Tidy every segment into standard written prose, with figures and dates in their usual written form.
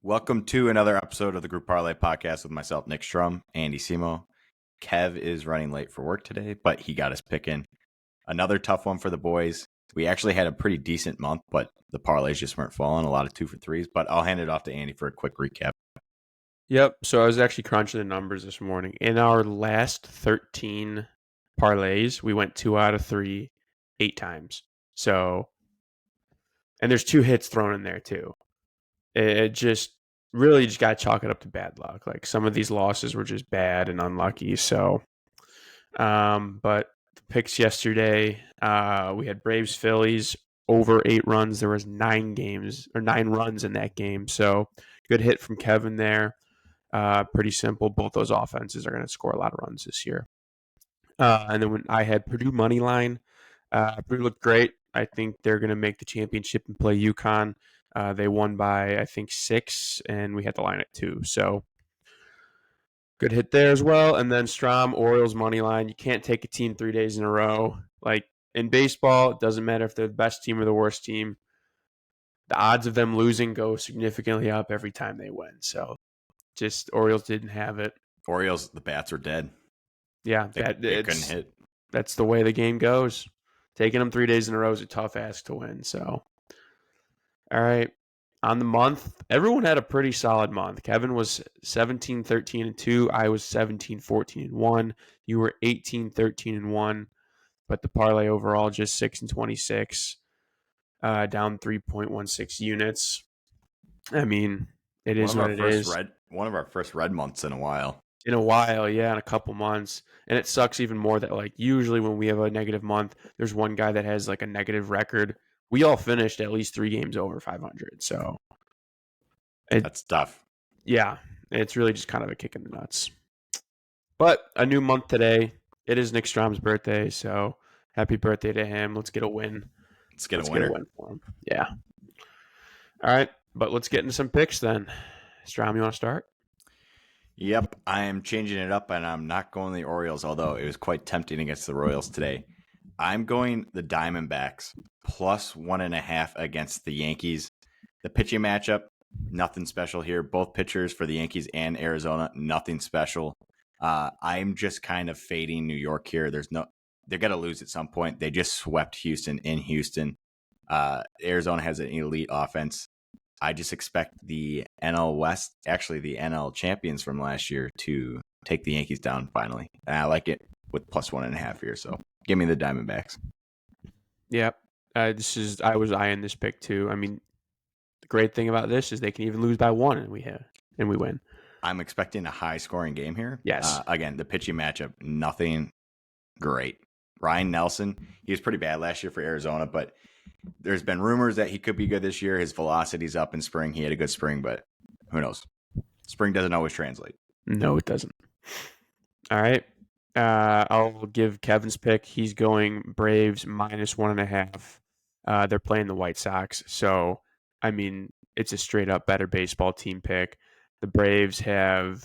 Welcome to another episode of the Group Parlay podcast with myself, Nick Strum, Andy Simo. Kev is running late for work today, but he got us picking. Another tough one for the boys. We actually had a pretty decent month, but the parlays just weren't falling. A lot of 2 for 3s, but I'll hand it off to Andy for a quick recap. Yep. So I was actually crunching the numbers this morning. In our last 13 parlays, we went 2 out of 3, 8 times. So, and there's 2 hits thrown in there too. It just really just got to chalk it up to bad luck. Like some of these losses were just bad and unlucky. So, but the picks yesterday, we had Braves Phillies over 8 runs. There was 9 runs in that game. So good hit from Kevin there. Pretty simple. Both those offenses are going to score a lot of runs this year. And then when I had Purdue money line, Purdue looked great. I think they're going to make the championship and play UConn. They won by, I think, 6, and we had the line at 2. So good hit there as well. And then Strom, Orioles money line. You can't take a team 3 days in a row. Like in baseball, it doesn't matter if they're the best team or the worst team. The odds of them losing go significantly up every time they win. So just Orioles didn't have it. Orioles, the bats are dead. Yeah, They couldn't hit. That's the way the game goes. Taking them 3 days in a row is a tough ask to win. So, all right. On the month, everyone had a pretty solid month. Kevin was 17, 13, and 2. I was 17, 14, and 1. You were 18, 13, and 1. But the parlay overall just 6 and 26, down 3.16 units. I mean, it is what it is. One of our first red months in a while. In a while, yeah, in a couple months. And it sucks even more that, like, usually when we have a negative month, there's one guy that has, like, a negative record. We all finished at least 3 games over 500. So that's tough. Yeah, it's really just kind of a kick in the nuts. But a new month today. It is Nick Strom's birthday, so happy birthday to him. Let's get a win. Let's get a win for him. Yeah. All right, but let's get into some picks then. Strom, you want to start? Yep, I am changing it up, and I'm not going the Orioles, although it was quite tempting against the Royals today. I'm going the Diamondbacks plus 1.5 against the Yankees. The pitching matchup, nothing special here. Both pitchers for the Yankees and Arizona, nothing special. I'm just kind of fading New York here. They're going to lose at some point. They just swept Houston in Houston. Arizona has an elite offense. I just expect the NL West, actually the NL champions from last year, to take the Yankees down finally. And I like it with plus 1.5 here. So give me the Diamondbacks. Yep. I was eyeing this pick too. I mean, the great thing about this is they can even lose by 1 and we win. I'm expecting a high scoring game here. Yes. Again, the pitching matchup, nothing great. Ryan Nelson, he was pretty bad last year for Arizona, but there's been rumors that he could be good this year. His velocity's up in spring. He had a good spring, but who knows? Spring doesn't always translate. No, it doesn't. All right. I'll give Kevin's pick. He's going Braves minus 1.5. They're playing the White Sox. So, I mean, it's a straight up better baseball team pick. The Braves have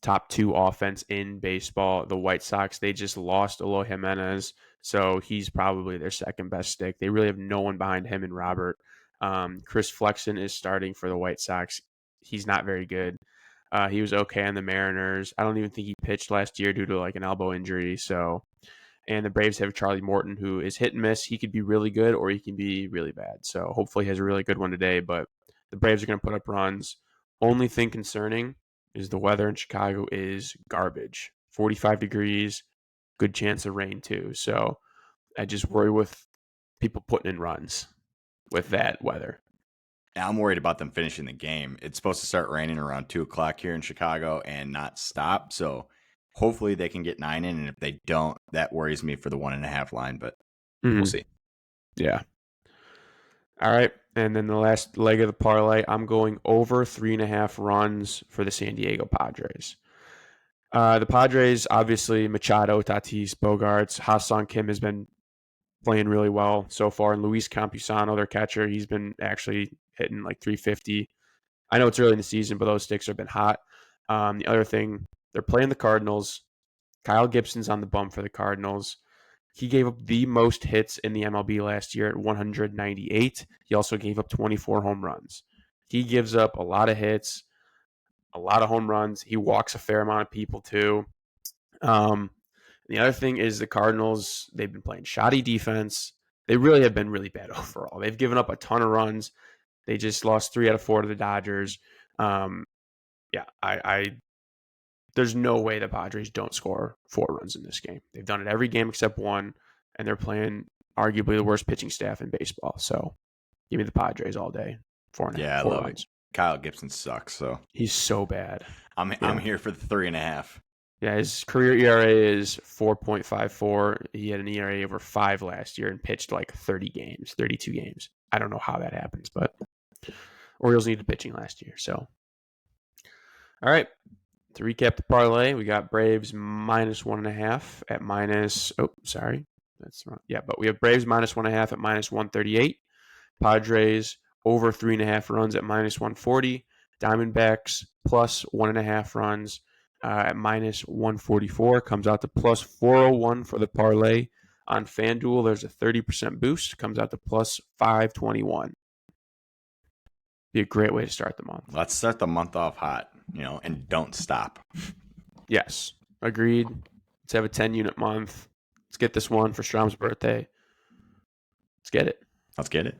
top 2 offense in baseball. The White Sox, they just lost Eloy Jimenez. So he's probably their second best stick. They really have no one behind him and Robert. Chris Flexen is starting for the White Sox. He's not very good. He was okay on the Mariners. I don't even think he pitched last year due to like an elbow injury. So, and the Braves have Charlie Morton, who is hit and miss. He could be really good or he can be really bad. So hopefully he has a really good one today. But the Braves are going to put up runs. Only thing concerning is the weather in Chicago is garbage. 45 degrees. Good chance of rain too. So I just worry with people putting in runs with that weather. I'm worried about them finishing the game. It's supposed to start raining around 2 o'clock here in Chicago and not stop. So hopefully they can get 9 in. And if they don't, that worries me for the 1.5 line, but we'll see. Yeah. All right. And then the last leg of the parlay, I'm going over 3.5 runs for the San Diego Padres. The Padres, obviously, Machado, Tatis, Bogarts, Ha-Seong Kim has been playing really well so far. And Luis Campusano, their catcher, he's been actually hitting like 350. I know it's early in the season, but those sticks have been hot. The other thing, they're playing the Cardinals. Kyle Gibson's on the bump for the Cardinals. He gave up the most hits in the MLB last year at 198. He also gave up 24 home runs. He gives up a lot of hits, a lot of home runs. He walks a fair amount of people too. The other thing is the Cardinals, they've been playing shoddy defense. They really have been really bad overall. They've given up a ton of runs. They just lost 3 out of 4 to the Dodgers. I there's no way the Padres don't score 4 runs in this game. They've done it every game except one, and they're playing arguably the worst pitching staff in baseball. So give me the Padres all day. 4 I 4 love runs. it. Kyle Gibson sucks, so He's so bad. I'm here for the 3.5. Yeah, his career ERA is 4.54. He had an ERA over 5 last year and pitched like 32 games. I don't know how that happens, but Orioles needed pitching last year. So, all right. To recap the parlay, we got Braves minus 1.5 at minus. Oh, sorry. That's wrong. Yeah, but we have Braves minus 1.5 at minus 138. Padres over 3.5 runs at minus 140. Diamondbacks plus 1.5 runs at minus 144. Comes out to plus 401 for the parlay. On FanDuel, there's a 30% boost. Comes out to plus 521. Be a great way to start the month. Let's start the month off hot, and don't stop. Yes, agreed. Let's have a 10-unit month. Let's get this one for Strom's birthday. Let's get it. Let's get it.